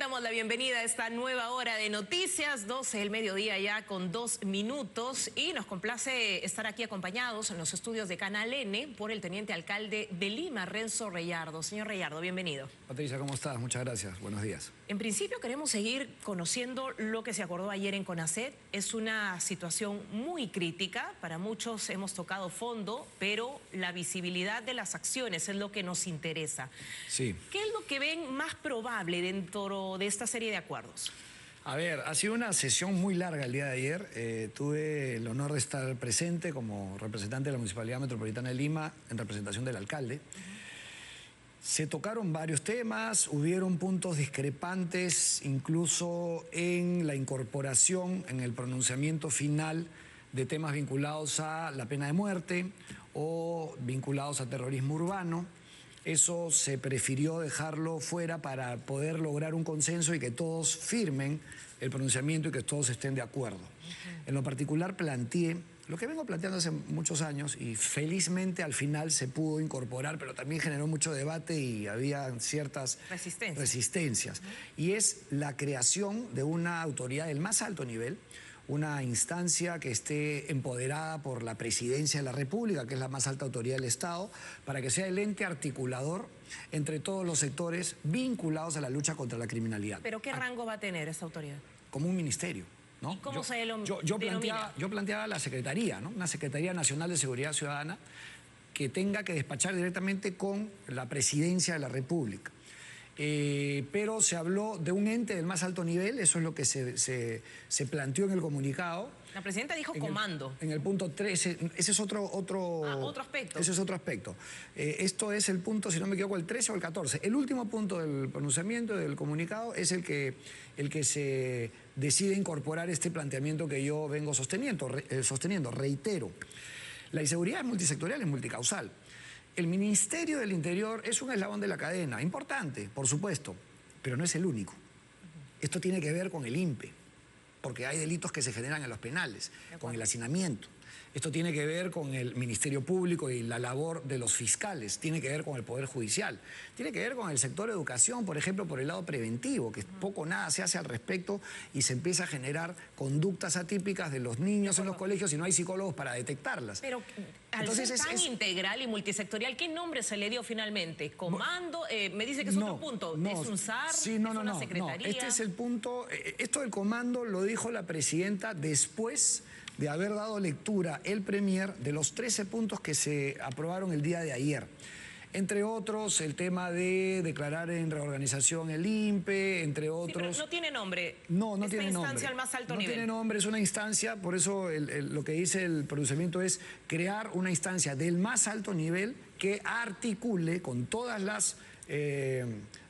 damos la bienvenida a esta nueva hora de noticias, 12 del mediodía ya con 2 minutos, y nos complace estar aquí acompañados en los estudios de Canal N por el teniente alcalde de Lima, Renzo Reyardo. Señor Reyardo, bienvenido. Patricia, ¿cómo estás? Muchas gracias. Buenos días. En principio queremos seguir conociendo lo que se acordó ayer en CONACET. Es una situación muy crítica, para muchos hemos tocado fondo, pero la visibilidad de las acciones es lo que nos interesa. Sí. ¿Qué es lo que ven más probable dentro de esta serie de acuerdos? A ver, ha sido una sesión muy larga el día de ayer. Tuve el honor de estar presente como representante de la Municipalidad Metropolitana de Lima en representación del alcalde. Se tocaron varios temas, hubieron puntos discrepantes, incluso en la incorporación, en el pronunciamiento final de temas vinculados a la pena de muerte o vinculados a terrorismo urbano. Eso se prefirió dejarlo fuera para poder lograr un consenso y que todos firmen el pronunciamiento y que todos estén de acuerdo. En lo particular planteé lo que vengo planteando hace muchos años y felizmente al final se pudo incorporar, pero también generó mucho debate y había ciertas resistencias. Y es la creación de una autoridad del más alto nivel, una instancia que esté empoderada por la Presidencia de la República, que es la más alta autoridad del Estado, para que sea el ente articulador entre todos los sectores vinculados a la lucha contra la criminalidad. ¿Pero qué rango va a tener esta autoridad? Como un ministerio, ¿no? ¿Y cómo se denomina? Yo planteaba la Secretaría, ¿no? Una Secretaría Nacional de Seguridad Ciudadana que tenga que despachar directamente con la Presidencia de la República. Pero se habló de un ente del más alto nivel, eso es lo que se planteó en el comunicado. La presidenta dijo comando. En el punto 13, ese es otro aspecto. Ese es otro aspecto. Esto es el punto, si no me equivoco, el 13 o el 14. El último punto del pronunciamiento del comunicado es el que se decide incorporar este planteamiento que yo vengo sosteniendo. Reitero, la inseguridad es multisectorial, es multicausal. El Ministerio del Interior es un eslabón de la cadena, importante, por supuesto, pero no es el único. Esto tiene que ver con el INPE, porque hay delitos que se generan en los penales, con el hacinamiento. Esto tiene que ver con el Ministerio Público y la labor de los fiscales, tiene que ver con el Poder Judicial, tiene que ver con el sector educación, por ejemplo, por el lado preventivo, que poco o nada se hace al respecto y se empieza a generar conductas atípicas de los niños en los colegios y no hay psicólogos para detectarlas. Pero al ser tan integral y multisectorial, ¿qué nombre se le dio finalmente? ¿Comando? Me dice que es otro punto. ¿Es un SAR? Sí, ¿Es una secretaría? Este es el punto. Esto del comando lo dijo la presidenta después de haber dado lectura el Premier de los 13 puntos que se aprobaron el día de ayer. Entre otros, el tema de declarar en reorganización el INPE, entre otros... Sí, pero no tiene nombre. No tiene nombre. Es una instancia al más alto nivel. No tiene nombre, es una instancia, por eso lo que dice el pronunciamiento es crear una instancia del más alto nivel que articule con todas las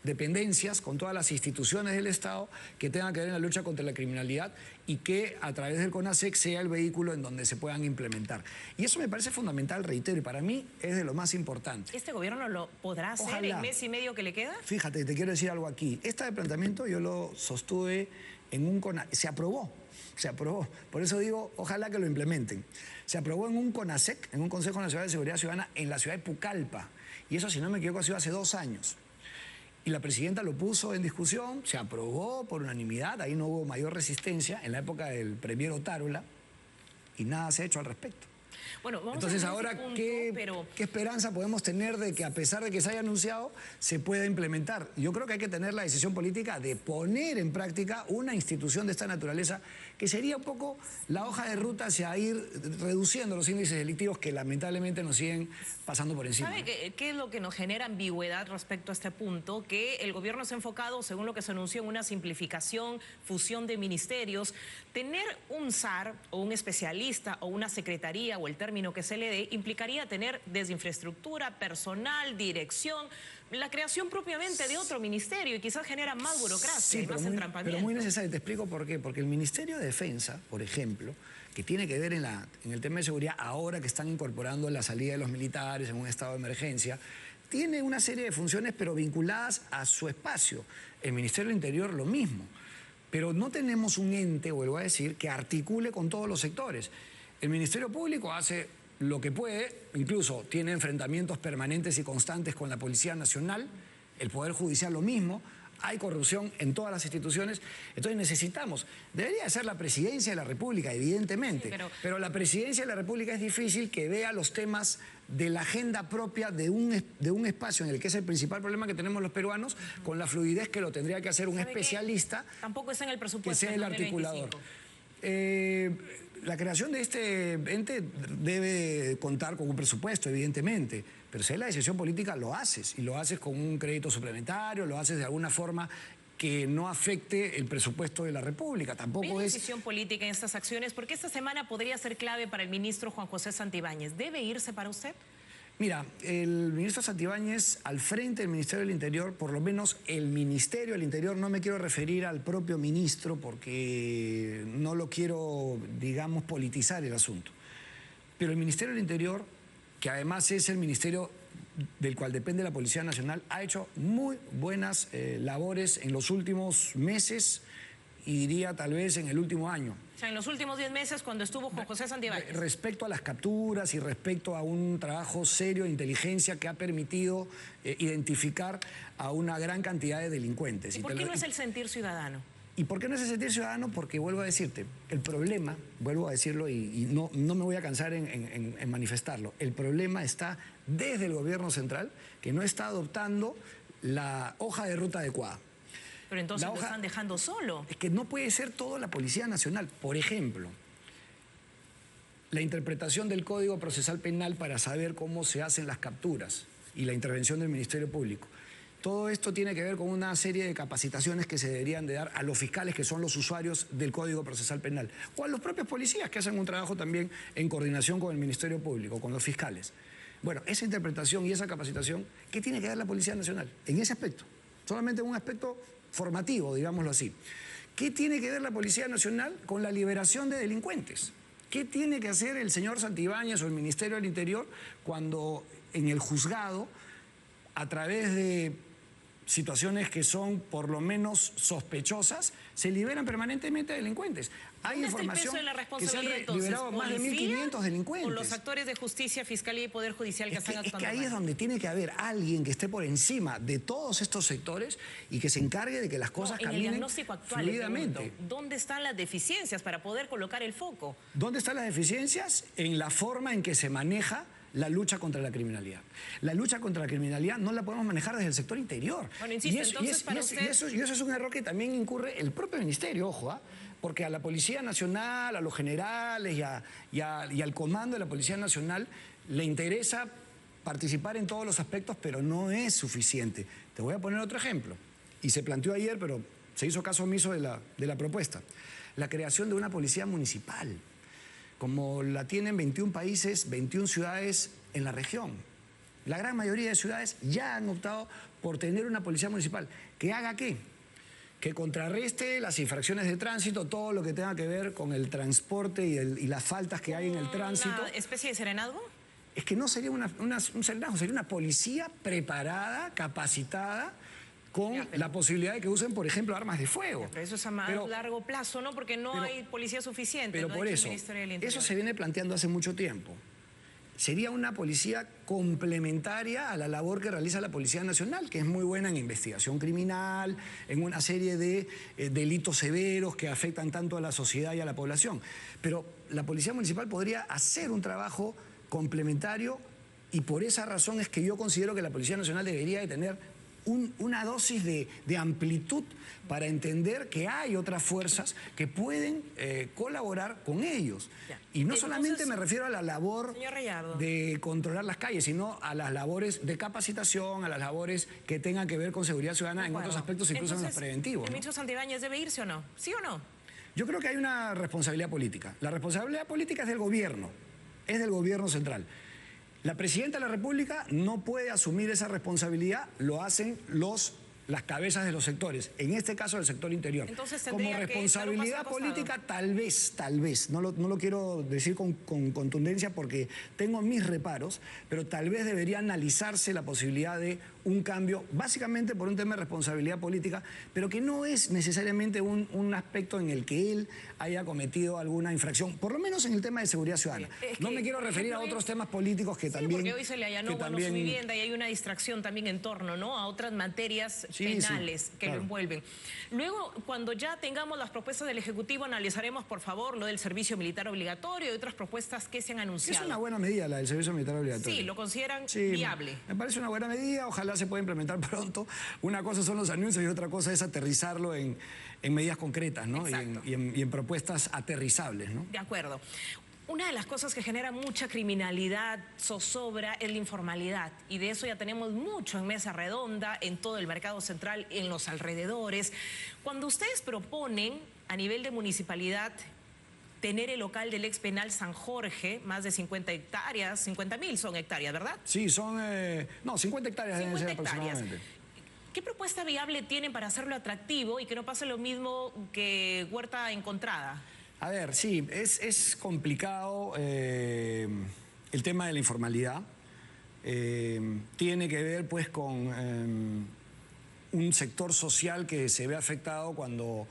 dependencias, con todas las instituciones del Estado que tengan que ver en la lucha contra la criminalidad y que a través del CONASEC sea el vehículo en donde se puedan implementar. Y eso me parece fundamental, reitero, y para mí es de lo más importante. ¿Este gobierno lo podrá hacer? Ojalá. ¿En mes y medio que le queda? Fíjate, te quiero decir algo aquí. Este planteamiento yo lo sostuve en un CONASEC, se aprobó. Por eso digo, ojalá que lo implementen. Se aprobó en un CONASEC, en un Consejo Nacional de Seguridad Ciudadana, en la ciudad de Pucallpa. Y eso, si no me equivoco, ha sido hace 2 años. Y la presidenta lo puso en discusión, se aprobó por unanimidad, ahí no hubo mayor resistencia, en la época del premier Otárola, y nada se ha hecho al respecto. Bueno, entonces ahora, ¿qué esperanza podemos tener de que a pesar de que se haya anunciado, se pueda implementar? Yo creo que hay que tener la decisión política de poner en práctica una institución de esta naturaleza que sería un poco la hoja de ruta hacia ir reduciendo los índices delictivos que lamentablemente nos siguen pasando por encima. ¿Sabe qué es lo que nos genera ambigüedad respecto a este punto? Que el gobierno se ha enfocado, según lo que se anunció, en una simplificación, fusión de ministerios. Tener un SAR o un especialista o una secretaría o el término que se le dé, implicaría tener desde infraestructura, personal, dirección, la creación propiamente de otro ministerio y quizás genera más burocracia y más entrampamiento. Pero muy necesario, te explico por qué. Porque el Ministerio de Defensa, por ejemplo, que tiene que ver en el tema de seguridad, ahora que están incorporando la salida de los militares en un estado de emergencia, tiene una serie de funciones pero vinculadas a su espacio. El Ministerio del Interior lo mismo. Pero no tenemos un ente, vuelvo a decir, que articule con todos los sectores. El Ministerio Público hace lo que puede, incluso tiene enfrentamientos permanentes y constantes con la Policía Nacional, el Poder Judicial lo mismo, hay corrupción en todas las instituciones, entonces necesitamos, debería ser la presidencia de la República, evidentemente, Sí, pero la presidencia de la República es difícil que vea los temas de la agenda propia de un espacio en el que es el principal problema que tenemos los peruanos, con la fluidez que lo tendría que hacer un especialista. Tampoco está en el presupuesto. Que sea el articulador. La creación de este ente debe contar con un presupuesto, evidentemente, pero si es la decisión política, lo haces, y lo haces con un crédito suplementario, lo haces de alguna forma que no afecte el presupuesto de la República. Tampoco es decisión política en estas acciones, porque esta semana podría ser clave para el ministro Juan José Santibáñez. ¿Debe irse para usted? Mira, el ministro Santibáñez, al frente del Ministerio del Interior, por lo menos el Ministerio del Interior, no me quiero referir al propio ministro porque no lo quiero, digamos, politizar el asunto. Pero el Ministerio del Interior, que además es el ministerio del cual depende la Policía Nacional, ha hecho muy buenas labores en los últimos meses y diría tal vez en el último año. O sea, en los últimos 10 meses cuando estuvo Juan José Santibáñez. Respecto a las capturas y respecto a un trabajo serio de inteligencia que ha permitido identificar a una gran cantidad de delincuentes. ¿Y por qué no es el sentir ciudadano? ¿Y por qué no es el sentir ciudadano? Porque vuelvo a decirte, el problema, vuelvo a decirlo y no me voy a cansar en manifestarlo, el problema está desde el gobierno central, que no está adoptando la hoja de ruta adecuada. Pero entonces lo están dejando solo. Es que no puede ser todo la Policía Nacional. Por ejemplo, la interpretación del Código Procesal Penal para saber cómo se hacen las capturas y la intervención del Ministerio Público. Todo esto tiene que ver con una serie de capacitaciones que se deberían de dar a los fiscales, que son los usuarios del Código Procesal Penal, o a los propios policías que hacen un trabajo también en coordinación con el Ministerio Público, con los fiscales. Bueno, esa interpretación y esa capacitación, ¿qué tiene que dar la Policía Nacional en ese aspecto? Solamente un aspecto formativo, digámoslo así. ¿Qué tiene que ver la Policía Nacional con la liberación de delincuentes? ¿Qué tiene que hacer el señor Santibáñez o el Ministerio del Interior cuando en el juzgado, a través de situaciones que son por lo menos sospechosas, se liberan permanentemente delincuentes? Hay información que se han liberado más de 1.500 delincuentes. ¿O los actores de justicia, fiscalía y poder judicial que están actuando? Es que ahí es donde tiene que haber alguien que esté por encima de todos estos sectores y que se encargue de que las cosas caminen en el diagnóstico actual, fluidamente. ¿Dónde están las deficiencias para poder colocar el foco? ¿Dónde están las deficiencias? En la forma en que se maneja la lucha contra la criminalidad. La lucha contra la criminalidad no la podemos manejar desde el sector interior. Bueno, insisto, y eso es un error que también incurre el propio ministerio, ojo, porque a la Policía Nacional, a los generales y al comando de la Policía Nacional le interesa participar en todos los aspectos, pero no es suficiente. Te voy a poner otro ejemplo, y se planteó ayer, pero se hizo caso omiso de la propuesta. La creación de una policía municipal, como la tienen 21 países, 21 ciudades en la región. La gran mayoría de ciudades ya han optado por tener una policía municipal. ¿Que haga qué? Que contrarreste las infracciones de tránsito, todo lo que tenga que ver con el transporte y las faltas que hay en el tránsito. ¿Una especie de serenazgo? Es que no sería un serenazgo, sería una policía preparada, capacitada, con la posibilidad de que usen, por ejemplo, armas de fuego. Pero eso es a más largo plazo, ¿no? Porque no hay policía suficiente. Pero por eso, eso se viene planteando hace mucho tiempo. Sería una policía complementaria a la labor que realiza la Policía Nacional, que es muy buena en investigación criminal, en una serie de delitos severos que afectan tanto a la sociedad y a la población. Pero la Policía Municipal podría hacer un trabajo complementario y por esa razón es que yo considero que la Policía Nacional debería de tener una dosis de amplitud para entender que hay otras fuerzas que pueden colaborar con ellos. Ya. Y no solamente me refiero a la labor de controlar las calles, sino a las labores de capacitación, a las labores que tengan que ver con seguridad ciudadana en otros aspectos, incluso en los preventivos. ¿El ministro Santibáñez debe irse o no? ¿Sí o no? Yo creo que hay una responsabilidad política. La responsabilidad política es del gobierno, es del gobierno central. La presidenta de la República no puede asumir esa responsabilidad, lo hacen las cabezas de los sectores, en este caso del sector interior. Entonces, como responsabilidad política, tal vez, no lo quiero decir con contundencia porque tengo mis reparos, pero tal vez debería analizarse la posibilidad de un cambio, básicamente por un tema de responsabilidad política, pero que no es necesariamente un aspecto en el que él haya cometido alguna infracción, por lo menos en el tema de seguridad ciudadana. No me quiero referir a otros temas políticos que también... porque hoy se le allanó su vivienda y hay una distracción también en torno, ¿no?, a otras materias penales que claro. lo envuelven. Luego, cuando ya tengamos las propuestas del Ejecutivo, analizaremos, por favor, lo del servicio militar obligatorio y otras propuestas que se han anunciado. Es una buena medida la del servicio militar obligatorio. Sí, lo consideran viable. Me parece una buena medida, ojalá se pueda implementar pronto. Una cosa son los anuncios y otra cosa es aterrizarlo en medidas concretas, ¿no? Y en propuestas aterrizables, ¿no? De acuerdo. Una de las cosas que genera mucha criminalidad, zozobra, es la informalidad. Y de eso ya tenemos mucho en Mesa Redonda, en todo el mercado central, en los alrededores. Cuando ustedes proponen a nivel de municipalidad tener el local del ex penal San Jorge, más de 50 hectáreas, 50.000 son hectáreas, ¿verdad? Sí, son, 50 hectáreas deben ser aproximadamente. ¿Qué propuesta viable tienen para hacerlo atractivo y que no pase lo mismo que Huerta Encontrada? A ver, sí, es complicado el tema de la informalidad. Tiene que ver pues con un sector social que se ve afectado cuando,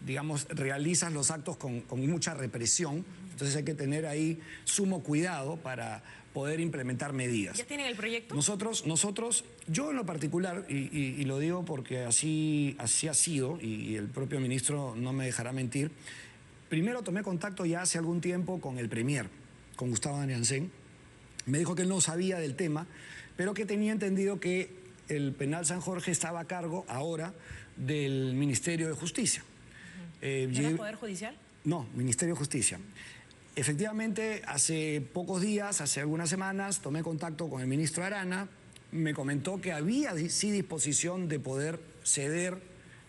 digamos, realizas los actos con mucha represión. Entonces hay que tener ahí sumo cuidado para poder implementar medidas. ¿Ya tienen el proyecto? Nosotros, yo en lo particular, y lo digo porque así ha sido, y el propio ministro no me dejará mentir, primero tomé contacto ya hace algún tiempo con el premier, con Gustavo Danielsen. Me dijo que él no sabía del tema, pero que tenía entendido que el penal San Jorge estaba a cargo ahora del Ministerio de Justicia. ¿Era el Poder Judicial? No, Ministerio de Justicia. Efectivamente, hace pocos días, hace algunas semanas, tomé contacto con el ministro Arana, me comentó que había sí disposición de poder ceder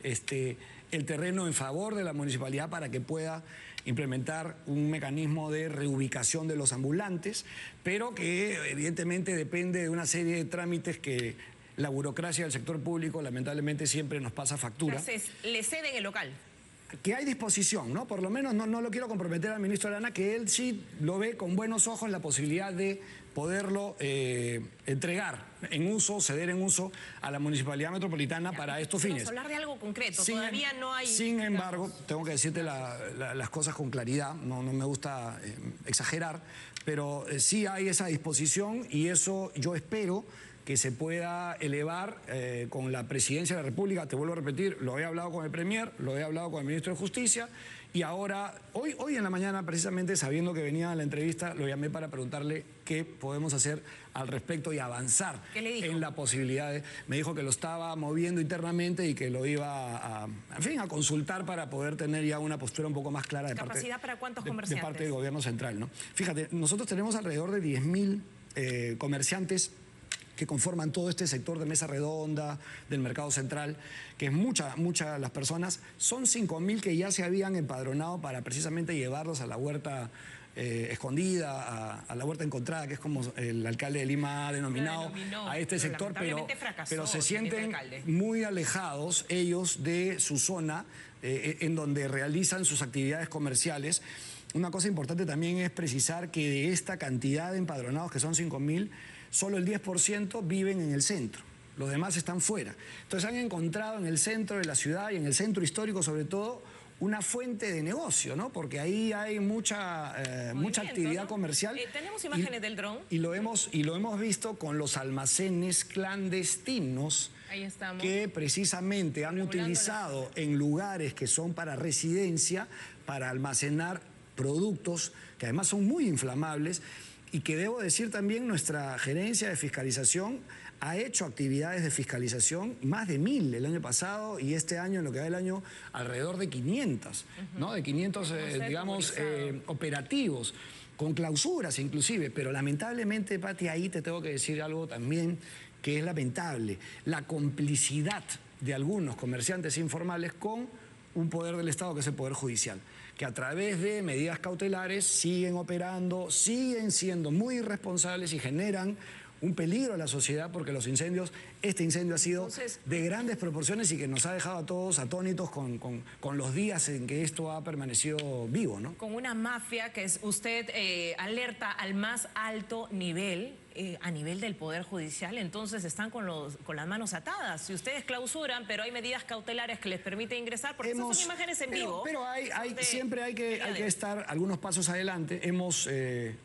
el terreno en favor de la municipalidad para que pueda implementar un mecanismo de reubicación de los ambulantes, pero que evidentemente depende de una serie de trámites que la burocracia del sector público lamentablemente siempre nos pasa factura. Entonces, ¿le ceden el local? Que hay disposición, ¿no? Por lo menos no lo quiero comprometer al ministro Arana, que él sí lo ve con buenos ojos la posibilidad de poderlo entregar en uso, ceder en uso a la Municipalidad Metropolitana para estos fines. Vamos a hablar de algo concreto, todavía no hay... Sin embargo, tengo que decirte las cosas con claridad, no me gusta exagerar, pero sí hay esa disposición y eso yo espero que se pueda elevar con la Presidencia de la República. Te vuelvo a repetir, lo he hablado con el Premier, lo he hablado con el Ministro de Justicia y ahora, hoy en la mañana, precisamente sabiendo que venía a la entrevista, lo llamé para preguntarle qué podemos hacer al respecto y avanzar en la posibilidad me dijo que lo estaba moviendo internamente y que lo iba a consultar para poder tener ya una postura un poco más clara de ¿Capacidad para cuántos comerciantes? De parte del gobierno central, ¿no? Fíjate, nosotros tenemos alrededor de 10.000 comerciantes que conforman todo este sector de Mesa Redonda, del mercado central, que es muchas las personas. Son 5.000 que ya se habían empadronado para precisamente llevarlos a la huerta escondida, a la huerta encontrada, que es como el alcalde de Lima ha denominado a este sector, pero se sienten muy alejados ellos de su zona en donde realizan sus actividades comerciales. Una cosa importante también es precisar que de esta cantidad de empadronados, que son 5.000, solo el 10% viven en el centro, los demás están fuera. Entonces han encontrado en el centro de la ciudad y en el centro histórico sobre todo una fuente de negocio, ¿no? Porque ahí hay mucha actividad, ¿no?, comercial. Tenemos imágenes del dron. Y lo hemos visto con los almacenes clandestinos que precisamente han utilizado en lugares que son para residencia, para almacenar productos que además son muy inflamables. Y que debo decir también, nuestra gerencia de fiscalización ha hecho actividades de fiscalización, más de 1.000 el año pasado y este año, en lo que va del año, alrededor de 500, ¿no? De 500, digamos, operativos, con clausuras inclusive. Pero lamentablemente, Pati, ahí te tengo que decir algo también que es lamentable. La complicidad de algunos comerciantes informales con un poder del Estado que es el Poder Judicial, que a través de medidas cautelares siguen operando, siguen siendo muy irresponsables y generan un peligro a la sociedad porque este incendio ha sido de grandes proporciones y que nos ha dejado a todos atónitos con los días en que esto ha permanecido vivo, ¿no? Con una mafia que usted alerta al más alto nivel, a nivel del Poder Judicial, entonces están con las manos atadas. Si ustedes clausuran, pero hay medidas cautelares que les permiten ingresar, porque esas son imágenes en vivo. Pero siempre hay que estar algunos pasos adelante. Hemos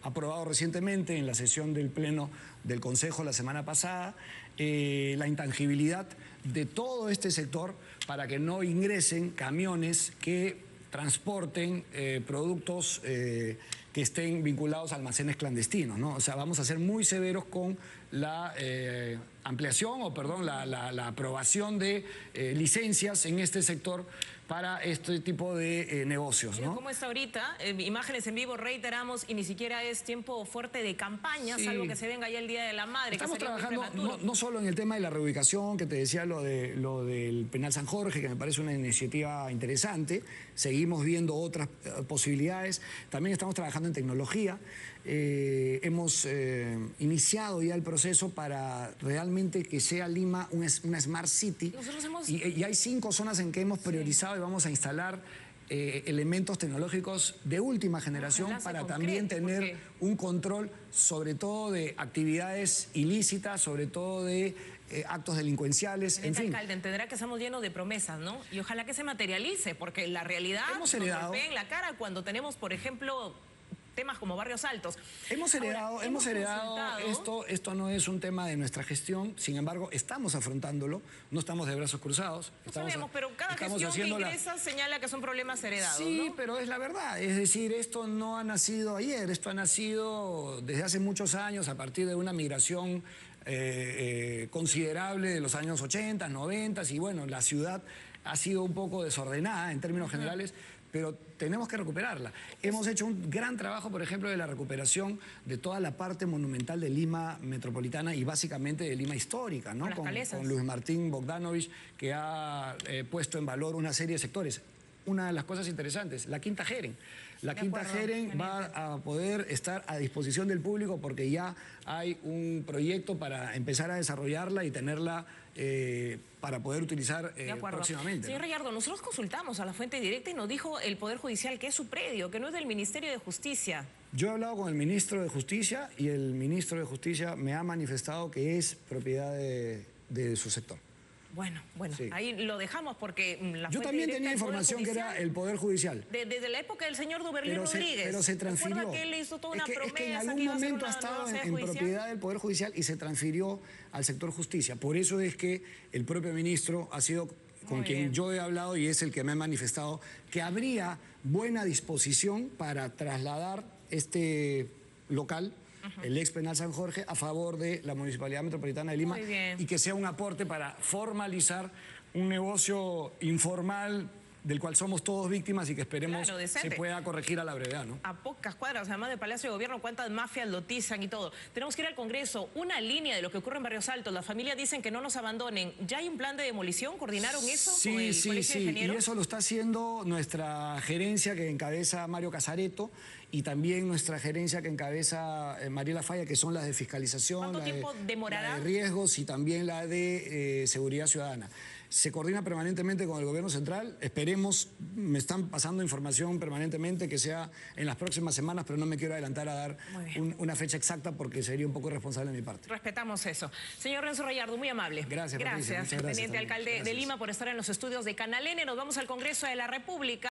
aprobado recientemente en la sesión del Pleno del Consejo la semana pasada la intangibilidad de todo este sector para que no ingresen camiones que transporten productos que estén vinculados a almacenes clandestinos, ¿no? O sea, vamos a ser muy severos con la ampliación la aprobación de licencias en este sector para este tipo de negocios, ¿no? ¿Cómo está ahorita? Imágenes en vivo, reiteramos, y ni siquiera es tiempo fuerte de campaña, salvo que se venga ya el Día de la Madre. Estamos trabajando no solo en el tema de la reubicación, que te decía lo del Penal San Jorge, que me parece una iniciativa interesante. Seguimos viendo otras posibilidades. También estamos trabajando en tecnología. Hemos iniciado ya el proceso para realmente que sea Lima una Smart City. Y hay 5 zonas en que hemos priorizado y vamos a instalar elementos tecnológicos de última generación para también tener un control sobre todo de actividades ilícitas, sobre todo de actos delincuenciales, en fin. Alcalde, entenderá que estamos llenos de promesas, ¿no? Y ojalá que se materialice, porque la realidad nos golpea en la cara cuando tenemos, por ejemplo, temas como Barrios Altos. Hemos heredado esto no es un tema de nuestra gestión, sin embargo, estamos afrontándolo, no estamos de brazos cruzados. Sabemos, pero cada gestión que ingresa señala que son problemas heredados, sí, ¿no? pero es la verdad, es decir, esto no ha nacido ayer, esto ha nacido desde hace muchos años a partir de una migración considerable de los años 80, 90, y bueno, la ciudad ha sido un poco desordenada en términos generales, pero tenemos que recuperarla. Hemos hecho un gran trabajo, por ejemplo, de la recuperación de toda la parte monumental de Lima metropolitana y básicamente de Lima histórica, ¿no? Con Luis Martín Bogdanovich, que ha puesto en valor una serie de sectores. Una de las cosas interesantes, la Quinta Jeren. La Quinta Jeren va a poder estar a disposición del público porque ya hay un proyecto para empezar a desarrollarla y tenerla para poder utilizar próximamente. Señor Rayardo, nosotros consultamos a la fuente directa y nos dijo el Poder Judicial que es su predio, que no es del Ministerio de Justicia. Yo he hablado con el ministro de Justicia y el ministro de Justicia me ha manifestado que es propiedad de su sector. Bueno, sí. Ahí lo dejamos porque yo también tenía información que era el Poder Judicial. Desde la época del señor Duberlí Rodríguez. Pero se transfirió. Que él le hizo toda una promesa. Es que en algún momento ha estado en propiedad del Poder Judicial y se transfirió al sector justicia. Por eso es que el propio ministro ha sido con quien yo he hablado y es el que me ha manifestado que habría buena disposición para trasladar este local, el ex Penal San Jorge, a favor de la Municipalidad Metropolitana de Lima y que sea un aporte para formalizar un negocio informal del cual somos todos víctimas y que esperemos se pueda corregir a la brevedad, ¿no? A pocas cuadras, además del Palacio de Gobierno, cuántas mafias lotizan y todo. Tenemos que ir al Congreso. Una línea de lo que ocurre en Barrios Altos. Las familias dicen que no nos abandonen. ¿Ya hay un plan de demolición? ¿Coordinaron eso con el Colegio de Ingenieros? Y eso lo está haciendo nuestra gerencia que encabeza Mario Casareto y también nuestra gerencia que encabeza Mariela Falla, que son las de fiscalización, ¿Cuánto tiempo demorará? La de riesgos y también la de seguridad ciudadana. Se coordina permanentemente con el gobierno central. Esperemos, me están pasando información permanentemente que sea en las próximas semanas, pero no me quiero adelantar a dar una fecha exacta porque sería un poco irresponsable de mi parte. Respetamos eso. Señor Renzo Rayardo, muy amable. Gracias, Teniente alcalde de Lima, por estar en los estudios de Canal N. Nos vamos al Congreso de la República.